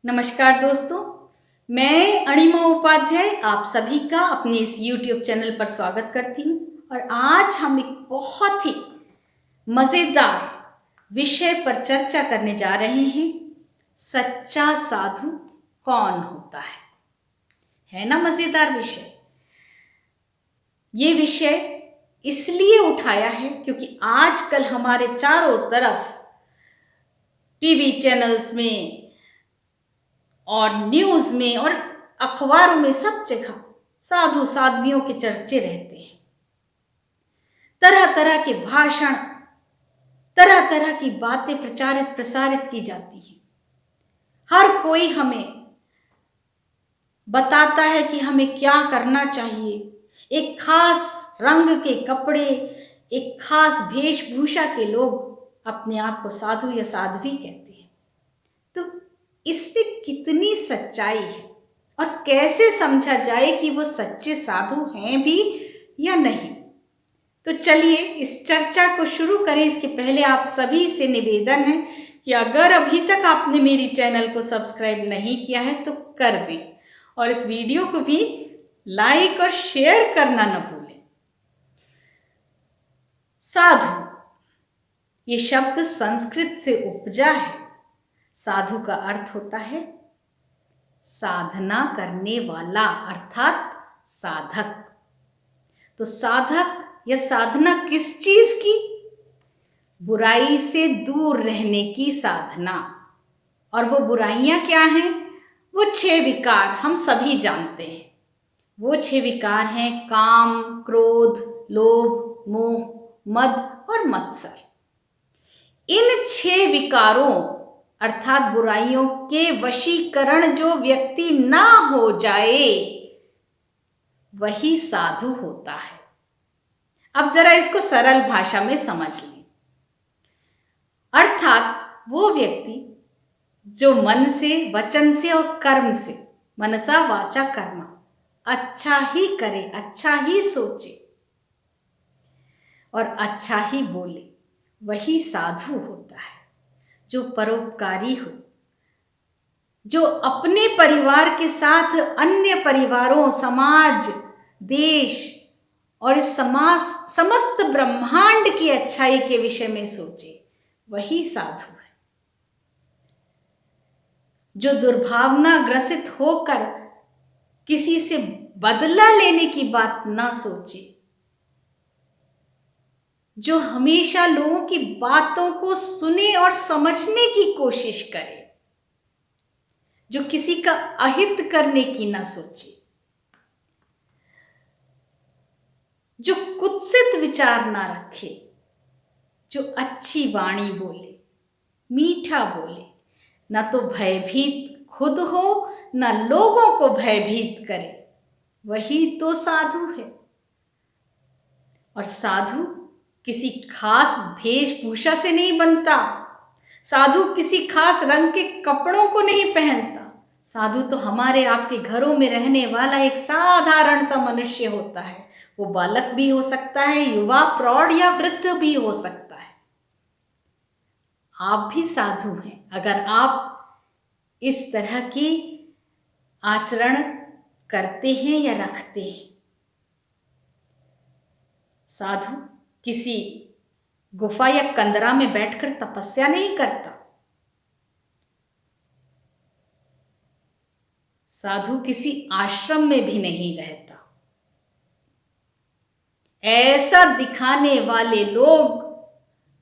नमस्कार दोस्तों, मैं अणिमा उपाध्याय आप सभी का अपने इस YouTube चैनल पर स्वागत करती हूँ। और आज हम एक बहुत ही मज़ेदार विषय पर चर्चा करने जा रहे हैं। सच्चा साधु कौन होता है ना मज़ेदार विषय। ये विषय इसलिए उठाया है क्योंकि आजकल हमारे चारों तरफ टीवी चैनल्स में और न्यूज़ में और अखबारों में सब जगह साधु साध्वियों के चर्चे रहते हैं। तरह तरह के भाषण, तरह तरह की बातें प्रचारित प्रसारित की जाती हैं। हर कोई हमें बताता है कि हमें क्या करना चाहिए। एक खास रंग के कपड़े, एक खास वेशभूषा के लोग अपने आप को साधु या साध्वी कहते हैं। तो इसमें कितनी सच्चाई है और कैसे समझा जाए कि वो सच्चे साधु हैं भी या नहीं। तो चलिए इस चर्चा को शुरू करें। इसके पहले आप सभी से निवेदन है कि अगर अभी तक आपने मेरी चैनल को सब्सक्राइब नहीं किया है तो कर दें और इस वीडियो को भी लाइक और शेयर करना न भूलें। साधु ये शब्द संस्कृत से उपजा है। साधु का अर्थ होता है साधना करने वाला अर्थात साधक। तो साधक या साधना किस चीज की? बुराई से दूर रहने की साधना। और वो बुराइयां क्या हैं? वो 6 विकार हम सभी जानते हैं। वो 6 विकार हैं काम, क्रोध, लोभ, मोह, मद और मत्सर। इन 6 विकारों अर्थात बुराइयों के वशीकरण जो व्यक्ति ना हो जाए वही साधु होता है। अब जरा इसको सरल भाषा में समझ लें। अर्थात वो व्यक्ति जो मन से, वचन से और कर्म से, मनसा वाचा कर्मा, अच्छा ही करे, अच्छा ही सोचे और अच्छा ही बोले, वही साधु होता है। जो परोपकारी हो, जो अपने परिवार के साथ अन्य परिवारों, समाज, देश और इस समाज समस्त ब्रह्मांड की अच्छाई के विषय में सोचे, वही साधु है। जो दुर्भावना ग्रसित होकर किसी से बदला लेने की बात ना सोचे, जो हमेशा लोगों की बातों को सुने और समझने की कोशिश करे, जो किसी का अहित करने की ना सोचे, जो कुत्सित विचार ना रखे, जो अच्छी वाणी बोले, मीठा बोले, ना तो भयभीत खुद हो ना लोगों को भयभीत करे, वही तो साधु है। और साधु किसी खास वेशभूषा से नहीं बनता। साधु किसी खास रंग के कपड़ों को नहीं पहनता। साधु तो हमारे आपके घरों में रहने वाला एक साधारण सा मनुष्य होता है। वो बालक भी हो सकता है, युवा, प्रौढ़ या वृद्ध भी हो सकता है। आप भी साधु हैं अगर आप इस तरह की आचरण करते हैं या रखते हैं। साधु किसी गुफा या कंदरा में बैठकर तपस्या नहीं करता। साधु किसी आश्रम में भी नहीं रहता। ऐसा दिखाने वाले लोग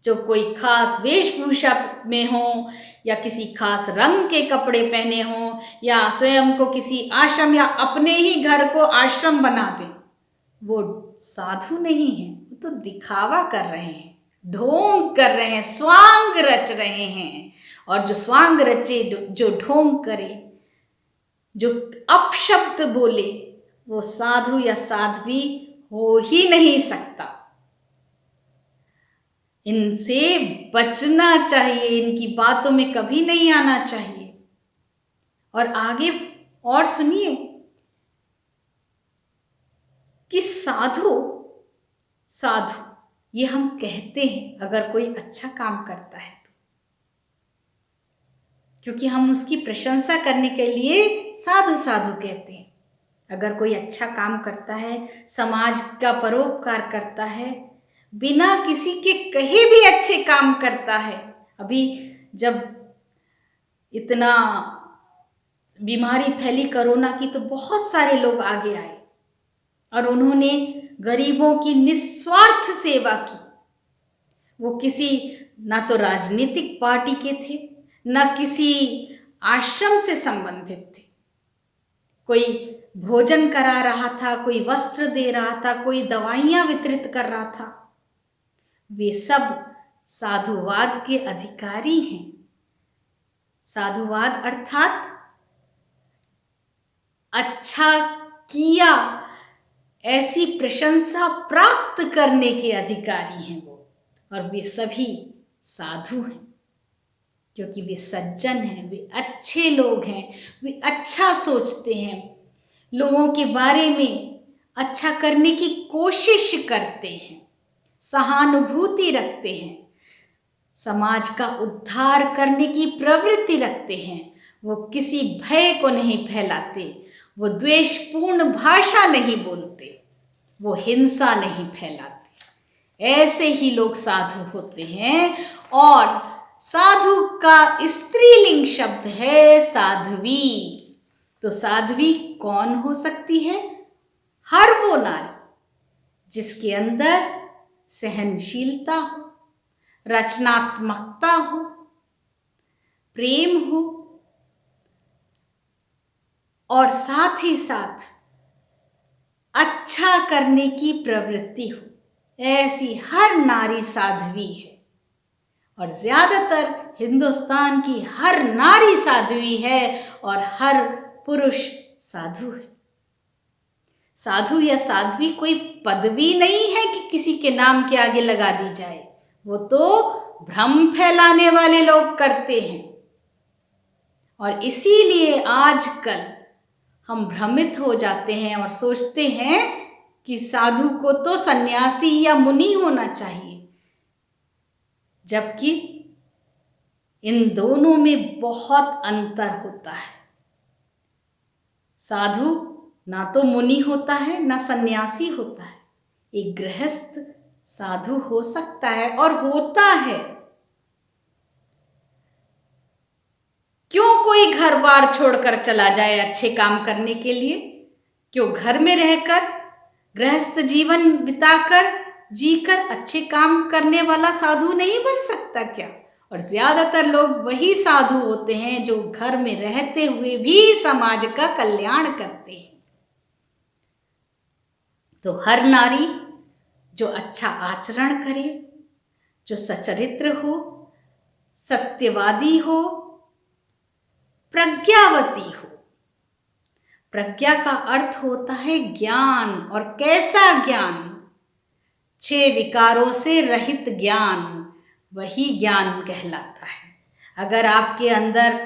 जो कोई खास वेशभूषा में हो या किसी खास रंग के कपड़े पहने हों या स्वयं को किसी आश्रम या अपने ही घर को आश्रम बना दें, वो साधु नहीं है। वो तो दिखावा कर रहे हैं, ढोंग कर रहे हैं, स्वांग रच रहे हैं। और जो स्वांग रचे, जो ढोंग करे, जो अपशब्द बोले, वो साधु या साध्वी हो ही नहीं सकता। इनसे बचना चाहिए, इनकी बातों में कभी नहीं आना चाहिए। और आगे और सुनिए कि साधु ये हम कहते हैं अगर कोई अच्छा काम करता है तो। क्योंकि हम उसकी प्रशंसा करने के लिए साधु साधु कहते हैं। अगर कोई अच्छा काम करता है, समाज का परोपकार करता है, बिना किसी के कहे भी अच्छे काम करता है। अभी जब इतना बीमारी फैली कोरोना की, तो बहुत सारे लोग आगे आए और उन्होंने गरीबों की निस्वार्थ सेवा की। वो किसी ना तो राजनीतिक पार्टी के थे, ना किसी आश्रम से संबंधित थे। कोई भोजन करा रहा था, कोई वस्त्र दे रहा था, कोई दवाइयां वितरित कर रहा था। वे सब साधुवाद के अधिकारी हैं। साधुवाद अर्थात अच्छा किया, ऐसी प्रशंसा प्राप्त करने के अधिकारी हैं वो। और वे सभी साधु हैं क्योंकि वे सज्जन हैं, वे अच्छे लोग हैं, वे अच्छा सोचते हैं, लोगों के बारे में अच्छा करने की कोशिश करते हैं, सहानुभूति रखते हैं, समाज का उद्धार करने की प्रवृत्ति रखते हैं। वो किसी भय को नहीं फैलाते, वो द्वेषपूर्ण भाषा नहीं बोलते, वो हिंसा नहीं फैलाते। ऐसे ही लोग साधु होते हैं। और साधु का स्त्रीलिंग शब्द है साध्वी। तो साध्वी कौन हो सकती है? हर वो नारी जिसके अंदर सहनशीलता हो, रचनात्मकता हो, प्रेम हो और साथ ही साथ अच्छा करने की प्रवृत्ति हो। ऐसी हर नारी साध्वी है। और ज्यादातर हिंदुस्तान की हर नारी साध्वी है और हर पुरुष साधु है। साधु या साध्वी कोई पदवी नहीं है कि किसी के नाम के आगे लगा दी जाए। वो तो भ्रम फैलाने वाले लोग करते हैं। और इसीलिए आजकल हम भ्रमित हो जाते हैं और सोचते हैं कि साधु को तो सन्यासी या मुनि होना चाहिए, जबकि इन दोनों में बहुत अंतर होता है। साधु ना तो मुनि होता है, ना सन्यासी होता है। एक गृहस्थ साधु हो सकता है और होता है। क्यों कोई घर बार छोड़कर चला जाए अच्छे काम करने के लिए? क्यों घर में रहकर गृहस्थ जीवन बिताकर जीकर अच्छे काम करने वाला साधु नहीं बन सकता क्या? और ज्यादातर लोग वही साधु होते हैं जो घर में रहते हुए भी समाज का कल्याण करते हैं। तो हर नारी जो अच्छा आचरण करे, जो सचरित्र हो, सत्यवादी हो, प्रज्ञावती हो। प्रज्ञा का अर्थ होता है ज्ञान। और कैसा ज्ञान? 6 विकारों से रहित ज्ञान, वही ज्ञान कहलाता है। अगर आपके अंदर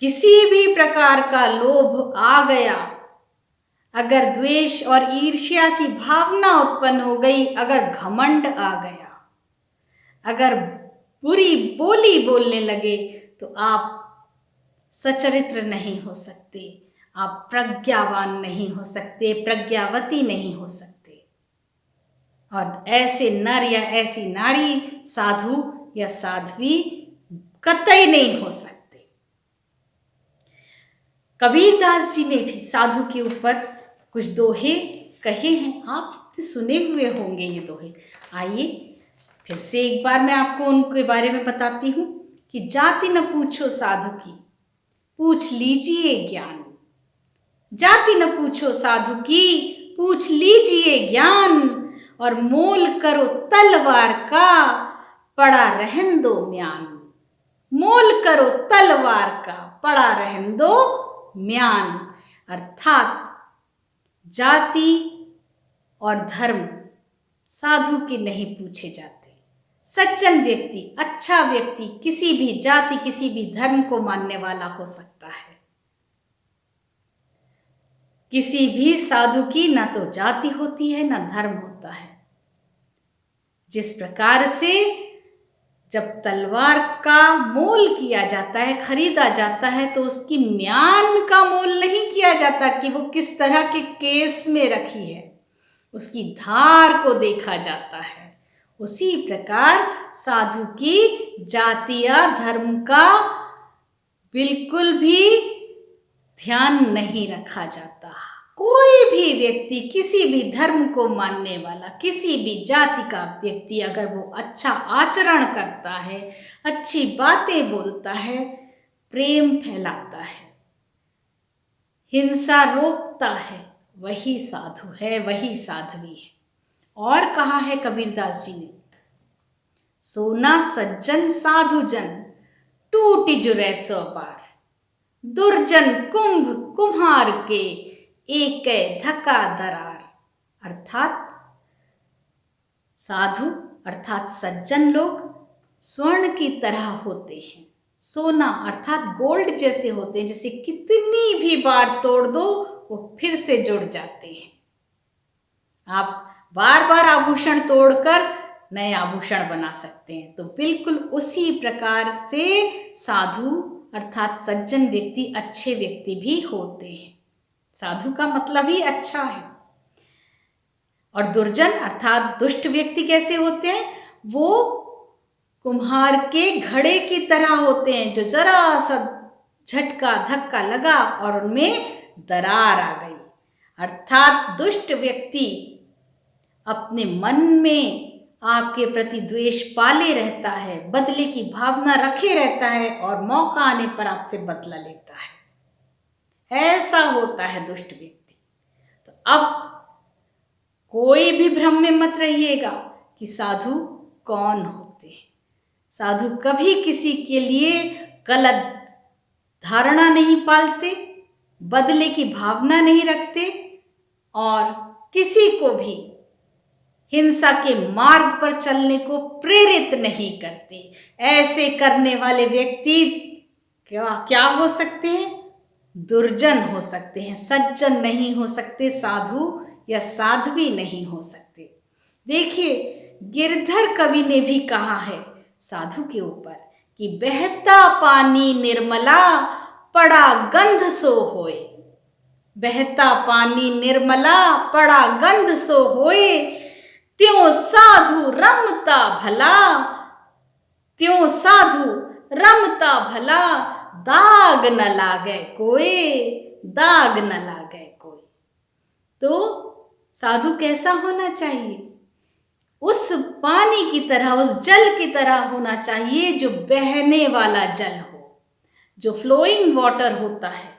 किसी भी प्रकार का लोभ आ गया, अगर द्वेष और ईर्ष्या की भावना उत्पन्न हो गई, अगर घमंड आ गया, अगर बुरी बोली बोलने लगे, तो आप सचरित्र नहीं हो सकते, आप प्रज्ञावान नहीं हो सकते, प्रज्ञावती नहीं हो सकते। और ऐसे नर या ऐसी नारी साधु या साध्वी कतई नहीं हो सकते। कबीरदास जी ने भी साधु के ऊपर कुछ दोहे कहे हैं। आप सुने हुए होंगे ये दोहे। आइए फिर से एक बार मैं आपको उनके बारे में बताती हूँ कि जाति न पूछो साधु की, पूछ लीजिए ज्ञान। जाति न पूछो साधु की, पूछ लीजिए ज्ञान। और मोल करो तलवार का, पड़ा रहन दो म्यान। मोल करो तलवार का, पड़ा रहन दो म्यान। अर्थात जाति और धर्म साधु के नहीं पूछे जाते। सज्जन व्यक्ति, अच्छा व्यक्ति किसी भी जाति, किसी भी धर्म को मानने वाला हो सकता है। किसी भी साधु की ना तो जाति होती है, ना धर्म होता है। जिस प्रकार से जब तलवार का मोल किया जाता है, खरीदा जाता है, तो उसकी म्यान का मोल नहीं किया जाता कि वो किस तरह के केस में रखी है, उसकी धार को देखा जाता है। उसी प्रकार साधु की जाति या धर्म का बिल्कुल भी ध्यान नहीं रखा जाता। कोई भी व्यक्ति, किसी भी धर्म को मानने वाला, किसी भी जाति का व्यक्ति अगर वो अच्छा आचरण करता है, अच्छी बातें बोलता है, प्रेम फैलाता है, हिंसा रोकता है, वही साधु है, वही साध्वी है। और कहा है कबीरदास जी ने, सोना सज्जन साधु जन टूटी जुरै सौ बार, दुर्जन कुंभ कुम्हार के एक धक्का दरार। अर्थात साधु अर्थात सज्जन लोग स्वर्ण की तरह होते हैं, सोना अर्थात गोल्ड जैसे होते हैं, जिसे कितनी भी बार तोड़ दो वो फिर से जुड़ जाते हैं। आप बार बार आभूषण तोड़कर नए आभूषण बना सकते हैं। तो बिल्कुल उसी प्रकार से साधु अर्थात सज्जन व्यक्ति अच्छे व्यक्ति भी होते हैं। साधु का मतलब ही अच्छा है। और दुर्जन अर्थात दुष्ट व्यक्ति कैसे होते हैं? वो कुम्हार के घड़े की तरह होते हैं, जो जरा सा झटका धक्का लगा और उनमें दरार आ गई। अर्थात दुष्ट व्यक्ति अपने मन में आपके प्रति द्वेष पाले रहता है, बदले की भावना रखे रहता है और मौका आने पर आपसे बदला लेता है। ऐसा होता है दुष्ट व्यक्ति। तो अब कोई भी भ्रम में मत रहिएगा कि साधु कौन होते हैं। साधु कभी किसी के लिए गलत धारणा नहीं पालते, बदले की भावना नहीं रखते और किसी को भी हिंसा के मार्ग पर चलने को प्रेरित नहीं करते। ऐसे करने वाले व्यक्ति क्या हो सकते हैं? दुर्जन हो सकते हैं, सज्जन नहीं हो सकते, साधु या साध्वी नहीं हो सकते। देखिए, गिरधर कवि ने भी कहा है साधु के ऊपर कि बहता पानी निर्मला पड़ा गंध सो होए। बहता पानी निर्मला पड़ा गंध सो होए, त्यों साधु रमता भला, त्यों साधु रमता भला, दाग न लागे कोई, दाग न लागे कोई। तो साधु कैसा होना चाहिए? उस पानी की तरह, उस जल की तरह होना चाहिए जो बहने वाला जल हो। जो फ्लोइंग वाटर होता है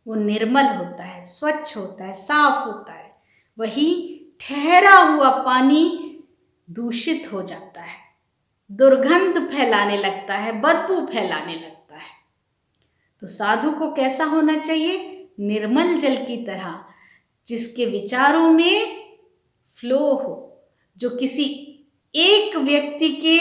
वो निर्मल होता है, स्वच्छ होता है, साफ होता है। वही ठहरा हुआ पानी दूषित हो जाता है, दुर्गंध फैलाने लगता है, बदबू फैलाने लगता है। तो साधु को कैसा होना चाहिए? निर्मल जल की तरह, जिसके विचारों में फ्लो हो, जो किसी एक व्यक्ति के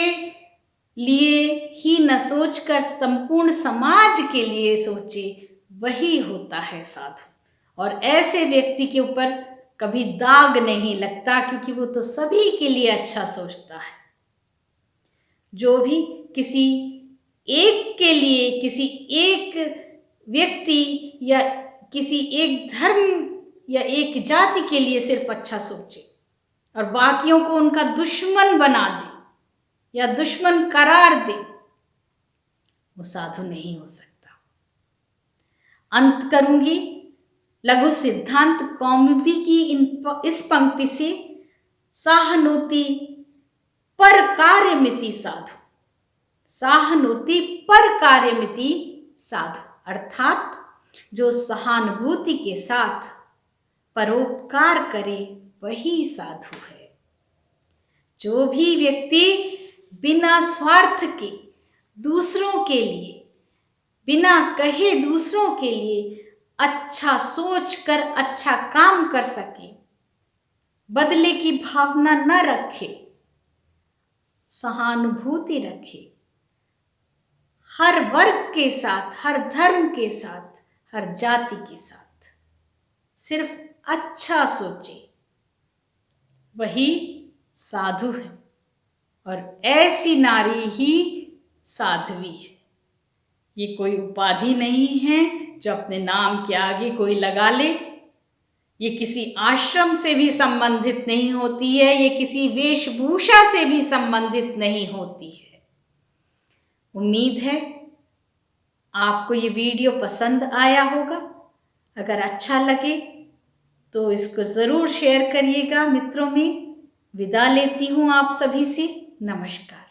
लिए ही न सोचकर संपूर्ण समाज के लिए सोचे, वही होता है साधु। और ऐसे व्यक्ति के ऊपर कभी दाग नहीं लगता, क्योंकि वो तो सभी के लिए अच्छा सोचता है। जो भी किसी एक के लिए, किसी एक व्यक्ति या किसी एक धर्म या एक जाति के लिए सिर्फ अच्छा सोचे और बाकियों को उनका दुश्मन बना दे या दुश्मन करार दे, वो साधु नहीं हो सकता। अंत करूंगी लघु सिद्धांत कौमुदी की इस पंक्ति से, सहानुभूति पर कार्यमिति साधु, सहानुभूति पर कार्यमिति साधु। अर्थात जो सहानुभूति के साथ परोपकार करे वही साधु है। जो भी व्यक्ति बिना स्वार्थ के दूसरों के लिए, बिना कहे दूसरों के लिए अच्छा सोच कर अच्छा काम कर सके, बदले की भावना न रखे, सहानुभूति रखे, हर वर्ग के साथ, हर धर्म के साथ, हर जाति के साथ सिर्फ अच्छा सोचे, वही साधु है। और ऐसी नारी ही साध्वी है। ये कोई उपाधि नहीं है जो अपने नाम के आगे कोई लगा ले। ये किसी आश्रम से भी संबंधित नहीं होती है, ये किसी वेशभूषा से भी संबंधित नहीं होती है। उम्मीद है आपको ये वीडियो पसंद आया होगा। अगर अच्छा लगे तो इसको ज़रूर शेयर करिएगा मित्रों में। विदा लेती हूँ आप सभी से। नमस्कार।